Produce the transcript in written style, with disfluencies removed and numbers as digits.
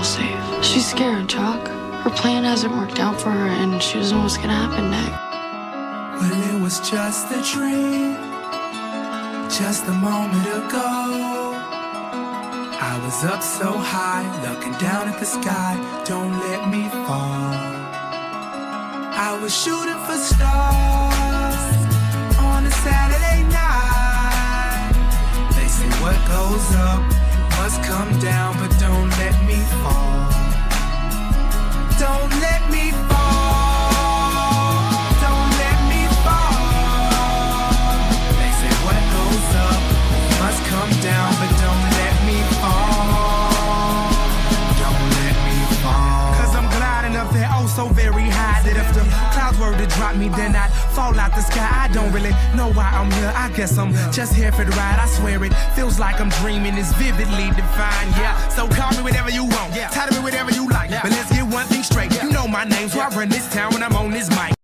safe. She's scared, Chuck. Her plan hasn't worked out for her, and she doesn't know what's gonna happen next. Well, it was just a dream, just a moment ago. I was up so high, looking down at the sky. Don't let me fall. I was shooting for stars on a Saturday night. They say what goes up must come down, but don't let me fall. Don't let me fall. Don't let me fall. They say what goes up must come down, but don't let me fall. Don't let me fall. 'Cause I'm gliding up there oh so very high that if the clouds were to drop me, then I'd fall out the sky. I don't really know why I'm here. I guess I'm just here for the ride. I swear it feels like I'm dreaming. It's vividly defined, yeah. So call me whatever you want, title me whatever you like. But let's get one thing straight. You know my name, so I run this town when I'm on this mic.